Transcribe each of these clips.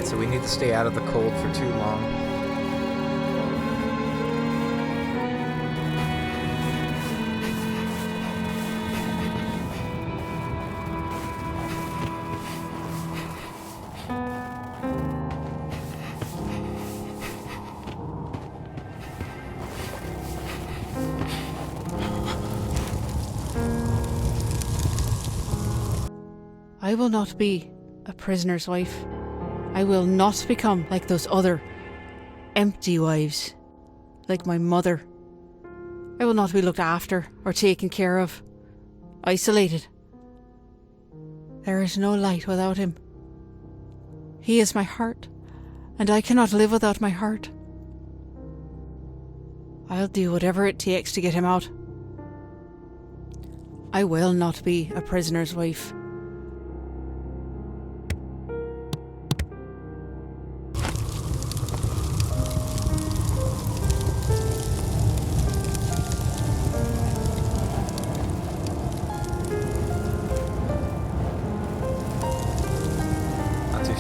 Alright, so we need to stay out of the cold for too long. I will not be a prisoner's wife. I will not become like those other empty wives, like my mother. I will not be looked after or taken care of, isolated. There is no light without him. He is my heart, and I cannot live without my heart. I'll do whatever it takes to get him out. I will not be a prisoner's wife.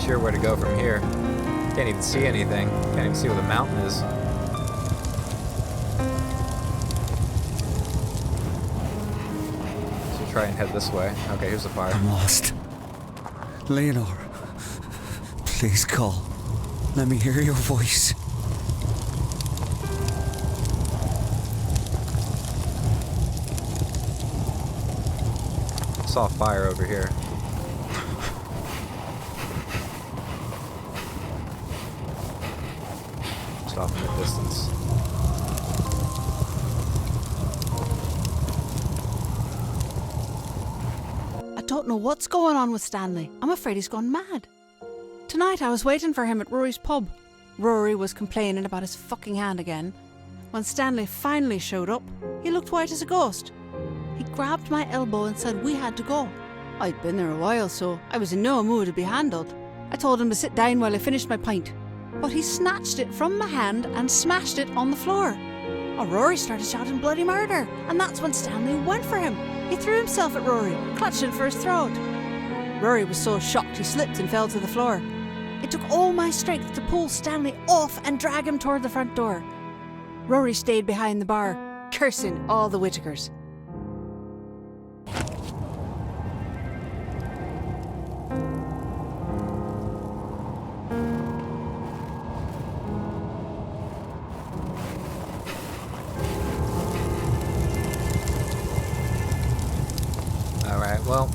Sure where to go from here. Can't even see anything. Can't even see where the mountain is. So try and head this way. Okay, here's the fire. I'm lost. Leonore, please call. Let me hear your voice. I saw a fire over here. Off in the distance. I don't know what's going on with Stanley. I'm afraid he's gone mad. Tonight I was waiting for him at Rory's pub. Rory was complaining about his fucking hand again. When Stanley finally showed up, he looked white as a ghost. He grabbed my elbow and said we had to go. I'd been there a while, so I was in no mood to be handled. I told him to sit down while I finished my pint. But he snatched it from my hand and smashed it on the floor. Oh, Rory started shouting bloody murder, and that's when Stanley went for him. He threw himself at Rory, clutching for his throat. Rory was so shocked he slipped and fell to the floor. It took all my strength to pull Stanley off and drag him toward the front door. Rory stayed behind the bar, cursing all the Whittakers. Alright, well,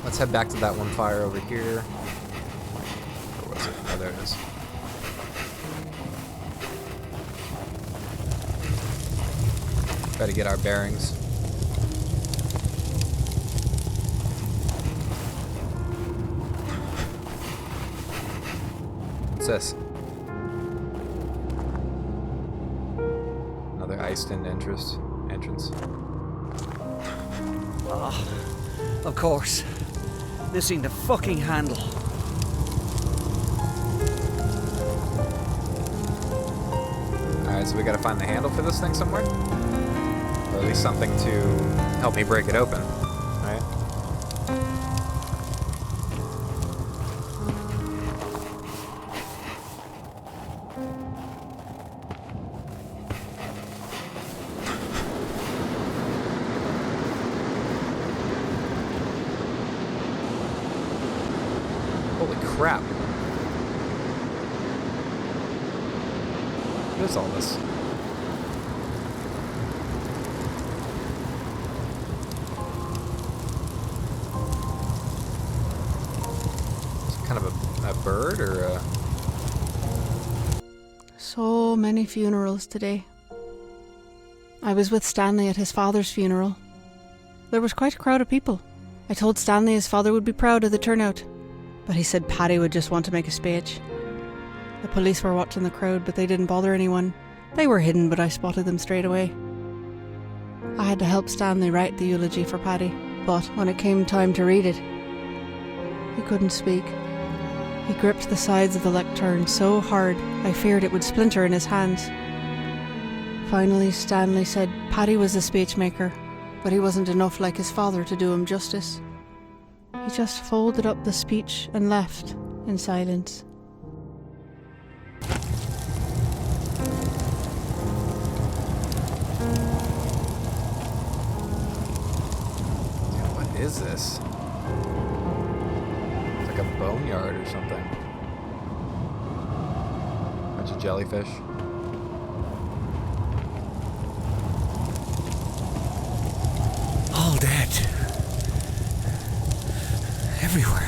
let's head back to that one fire over here. Where was it? Oh, there it is. Try to get our bearings. What's this? Another iced-in entrance. Oh, of course. Missing the fucking handle. Alright, so we gotta find the handle for this thing somewhere? Or at least something to help me break it open, right? Holy crap. What is all this? It's kind of a bird or a... So many funerals today. I was with Stanley at his father's funeral. There was quite a crowd of people. I told Stanley his father would be proud of the turnout, but he said Paddy would just want to make a speech. The police were watching the crowd, but they didn't bother anyone. They were hidden, but I spotted them straight away. I had to help Stanley write the eulogy for Paddy, but when it came time to read it, he couldn't speak. He gripped the sides of the lectern so hard I feared it would splinter in his hands. Finally, Stanley said Paddy was the speechmaker, but he wasn't enough like his father to do him justice. He just folded up the speech and left in silence. Dude, what is this? It's like a boneyard or something. Bunch of jellyfish. All dead. Everywhere.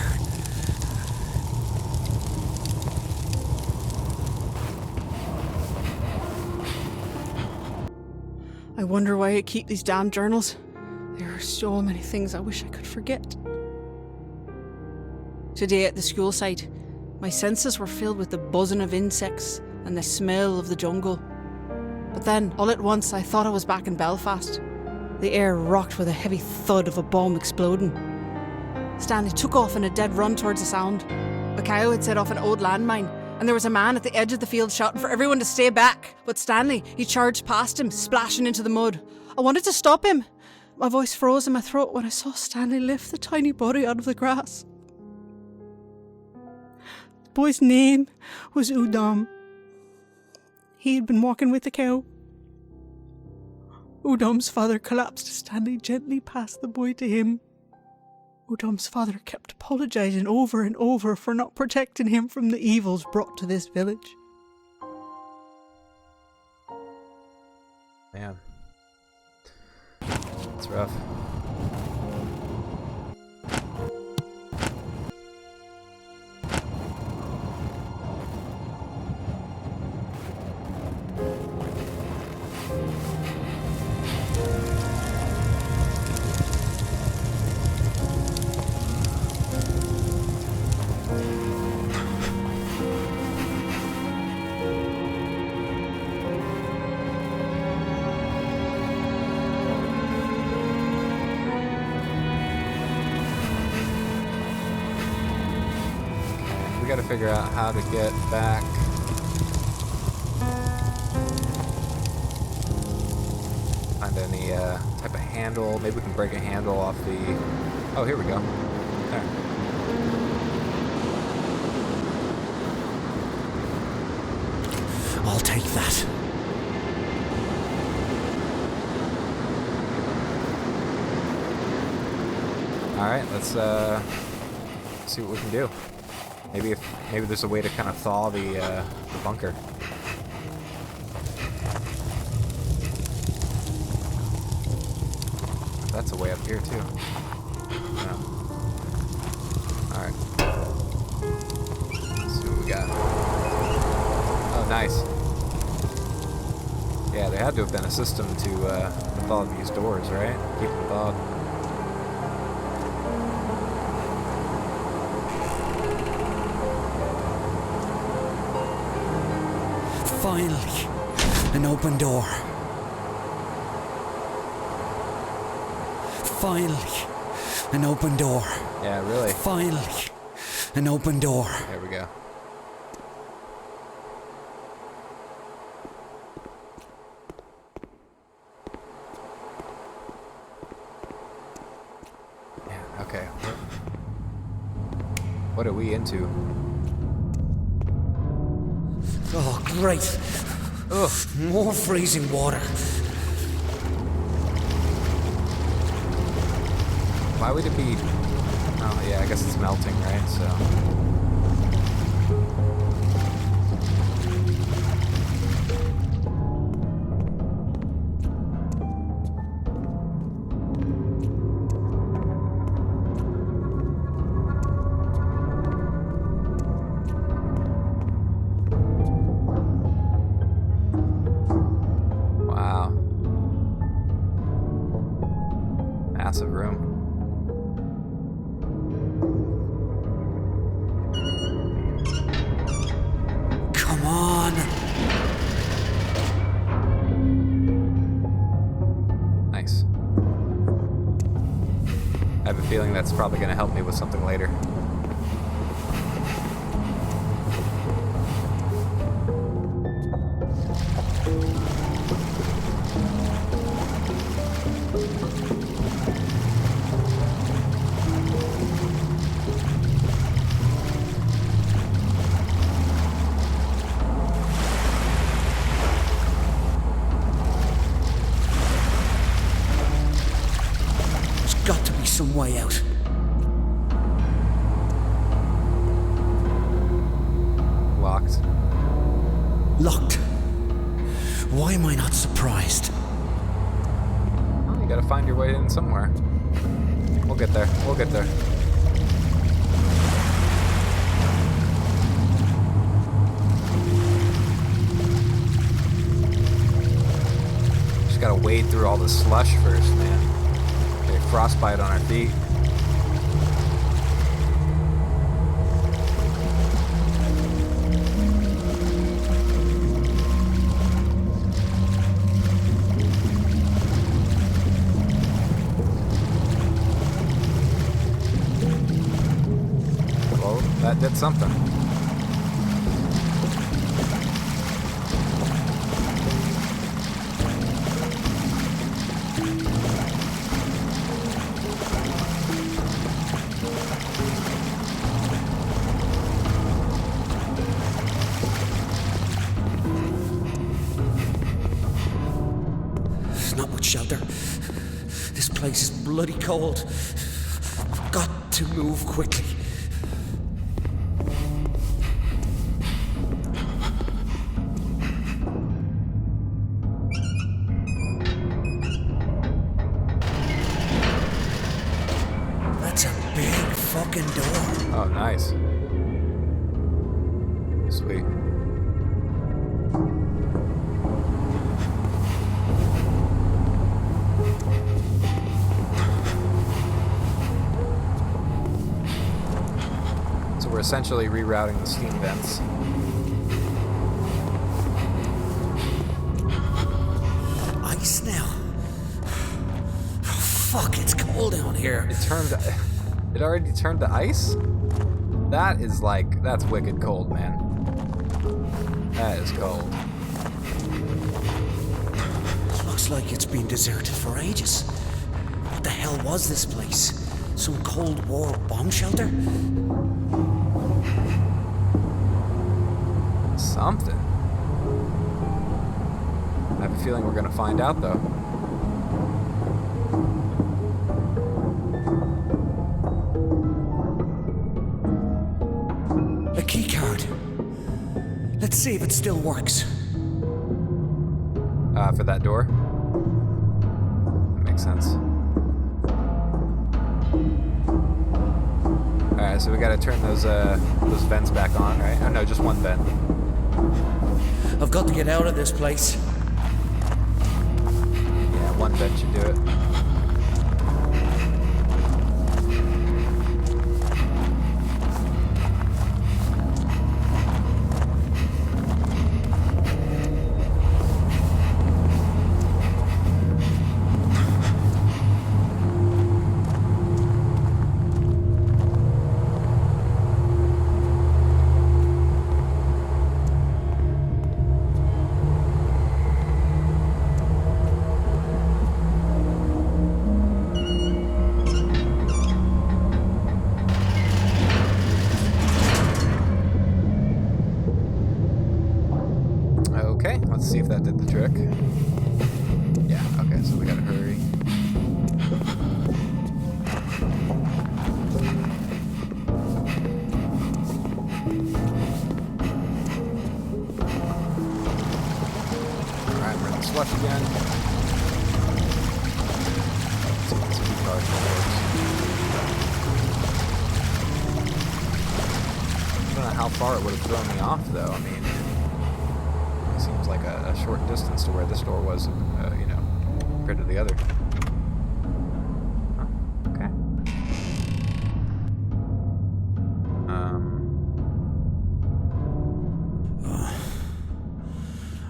I wonder why I keep these damn journals. There are so many things I wish I could forget. Today at the school site, my senses were filled with the buzzing of insects and the smell of the jungle. But then, all at once, I thought I was back in Belfast. The air rocked with a heavy thud of a bomb exploding. Stanley took off in a dead run towards the sound. A coyote had set off an old landmine, and there was a man at the edge of the field shouting for everyone to stay back. But Stanley, he charged past him, splashing into the mud. I wanted to stop him. My voice froze in my throat when I saw Stanley lift the tiny body out of the grass. The boy's name was Udom. He had been walking with the cow. Udom's father collapsed as Stanley gently passed the boy to him. Udom's father kept apologising over and over for not protecting him from the evils brought to this village. Man. It's rough. We gotta figure out how to get back. Find any type of handle. Maybe we can break a handle off the... Oh, here we go. There. I'll take that. Alright, let's see what we can do. Maybe there's a way to kind of thaw the bunker. That's a way up here too. Yeah. Alright. Let's see what we got. Oh, nice. Yeah, there had to have been a system to thaw these doors, right? Keep them thawed. Finally, an open door. Finally, an open door. Yeah, really. Finally, an open door. There we go. Yeah, okay. What are we into? Oh, great. Ugh, more freezing water. Why would it be... Oh, yeah, I guess it's melting, right? So... Wow. Massive room. Come on. Nice. I have a feeling that's probably going to help me with something later. some way out. Locked. Locked. Why am I not surprised? Well, you gotta find your way in somewhere. We'll get there. We'll get there. Just gotta wade through all the slush first, man. Get frostbite on our feet. That did something. There's not much shelter. This place is bloody cold. I've got to move quickly. That's a big fucking door. Oh, nice. Sweet. So we're essentially rerouting the steam vents. Ice now. Oh, fuck, it's cold down here. It already turned to ice? That is like, that's wicked cold, man. That is cold. Looks like it's been deserted for ages. What the hell was this place? Some Cold War bomb shelter? Something. I have a feeling we're gonna find out, though. A key card. Let's see if it still works. For that door? That makes sense. Alright, so we gotta turn those vents back on, right? Oh no, just one vent. I've got to get out of this place. Yeah, one vent should do it. Okay, let's see if that did the trick. Yeah, okay, so we gotta hurry. Alright, we're in the slush again. Let's see if this key card works. I don't know how far it would have thrown me off, though. I mean, seems like a short distance to where this door was, you know, compared to the other. Oh, okay.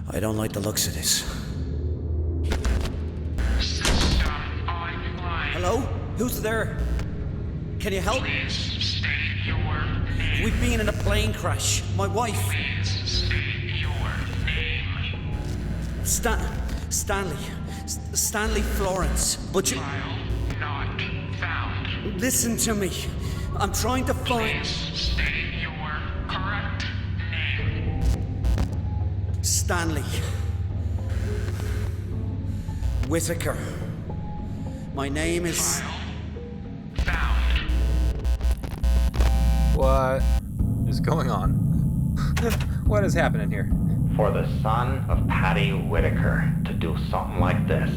I don't like the looks of this. System online. Hello? Who's there? Can you help? Please state your name. We've been in a plane crash. My wife. Please state your name. Stanley. Stanley Florence. But you... File not found. Listen to me. I'm trying to find... Please state your correct name. Stanley. Whitaker. My name is... File What is going on? What is happening here? For the son of Paddy Whitaker to do something like this.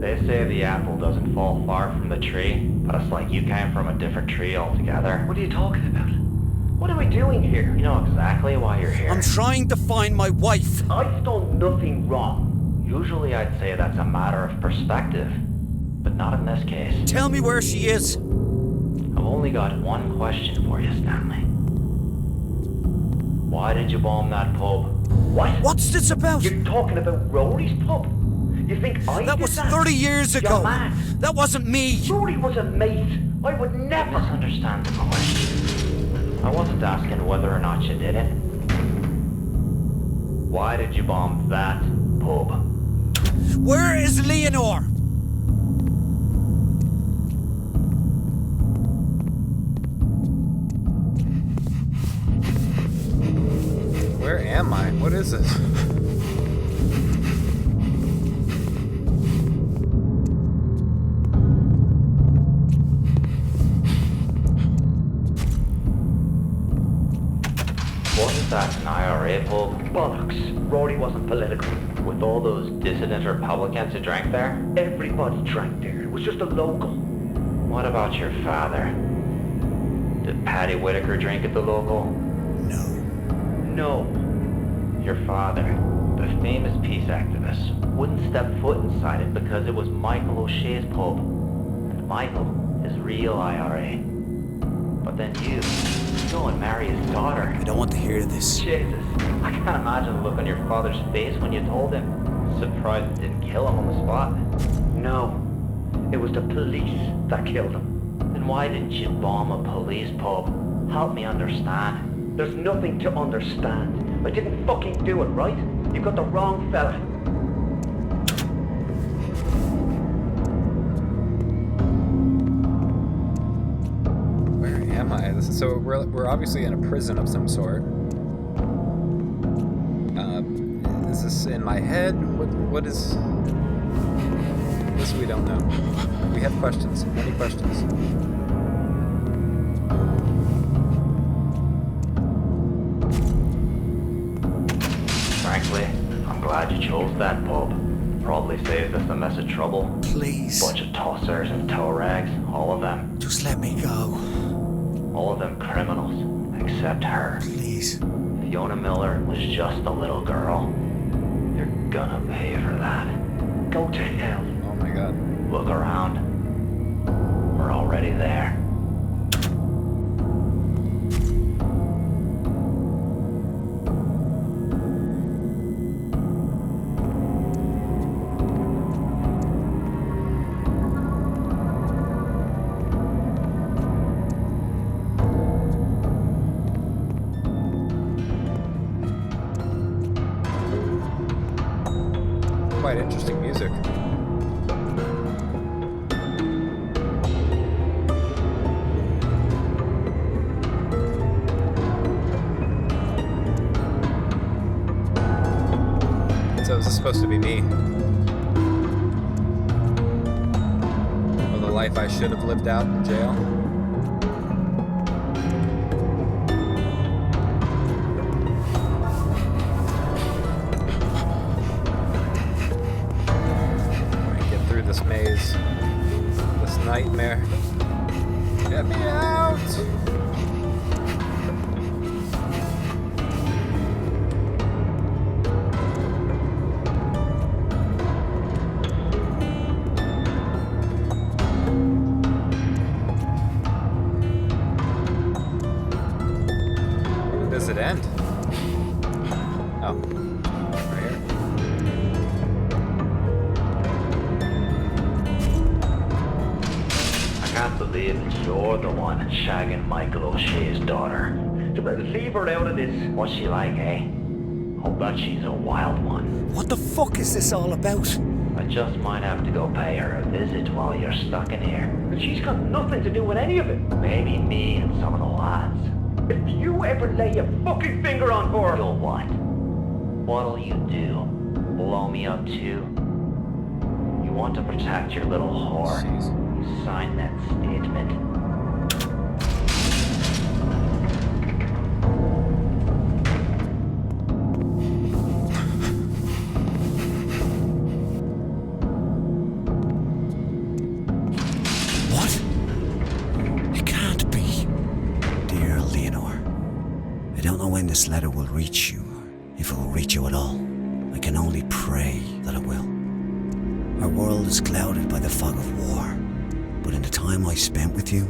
They say the apple doesn't fall far from the tree, but it's like you came from a different tree altogether. What are you talking about? What are we doing here? You know exactly why you're here. I'm trying to find my wife. I've done nothing wrong. Usually I'd say that's a matter of perspective, but not in this case. Tell me where she is. I've only got one question for you, Stanley. Why did you bomb that pub? What? What's this about? You're talking about Rory's pub? You think I That did was that? 30 years ago. You're mad. That wasn't me. Rory was a mate. I would never understand the question. I wasn't asking whether or not you did it. Why did you bomb that pub? Where is Leonore? Where am I? What is this? Wasn't that an IRA pub? Bollocks. Rory wasn't political. With all those dissident Republicans who drank there? Everybody drank there. It was just a local. What about your father? Did Paddy Whitaker drink at the local? No. No. Your father, the famous peace activist, wouldn't step foot inside it because it was Michael O'Shea's pub. And Michael is real IRA. But then you go and marry his daughter. I don't want to hear this. Jesus, I can't imagine the look on your father's face when you told him. Surprised it didn't kill him on the spot. No. It was the police that killed him. Then why didn't you bomb a police pub? Help me understand. There's nothing to understand. I didn't fucking do it, right? You got the wrong fella. Where am I? So we're obviously in a prison of some sort. Is this in my head? What is... This we don't know. We have questions. Many questions. Frankly, I'm glad you chose that pub. Probably saved us a mess of trouble. Please. Bunch of tossers and tow rags, all of them. Just let me go. All of them criminals, except her. Please. Fiona Miller was just a little girl. You're gonna pay for that. Go to hell. Oh my god. Look around. We're already there. Quite interesting music. So is this supposed to be me? Or the life I should have lived out in jail? This maze, this nightmare. Get me out! When does it end? Oh, right here. I can't believe that you're the one shagging Michael O'Shea's daughter. Leave her out of this. What's she like, eh? I'll bet she's a wild one. What the fuck is this all about? I just might have to go pay her a visit while you're stuck in here. And she's got nothing to do with any of it. Maybe me and some of the lads. If you ever lay a fucking finger on her... You'll what? What'll you do? Blow me up too? You want to protect your little whore. Jeez. You signed that statement. this letter will reach you, if it will reach you at all. I can only pray that it will. Our world is clouded by the fog of war, but in the time I spent with you,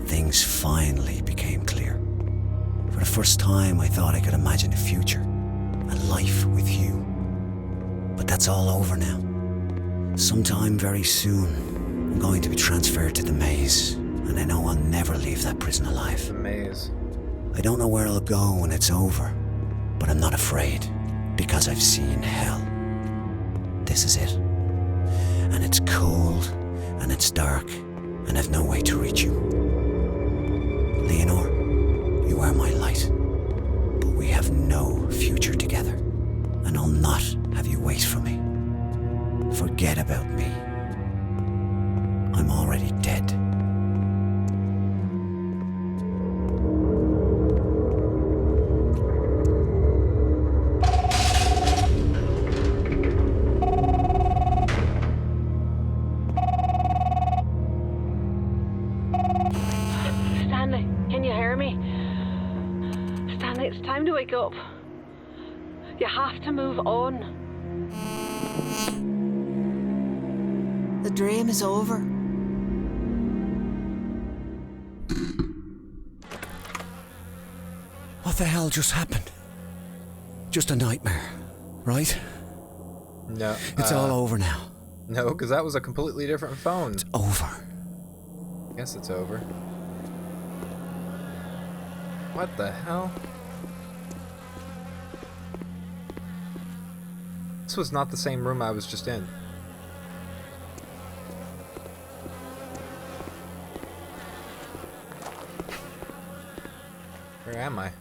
things finally became clear. For the first time, I thought I could imagine a future, a life with you. But that's all over now. Sometime very soon, I'm going to be transferred to the maze, and I know I'll never leave that prison alive. The maze. I don't know where I'll go when it's over, but I'm not afraid, because I've seen hell. This is it. And it's cold, and it's dark, and I've no way to reach you. Leonore, you are my light, but we have no future together, and I'll not have you wait for me. Forget about me. I'm already dead. Stanley, can you hear me? Stanley, it's time to wake up. You have to move on. The dream is over. What the hell just happened? Just a nightmare, right? No. It's all over now. No, because that was a completely different phone. It's over. Guess it's over. What the hell? This was not the same room I was just in. Where am I?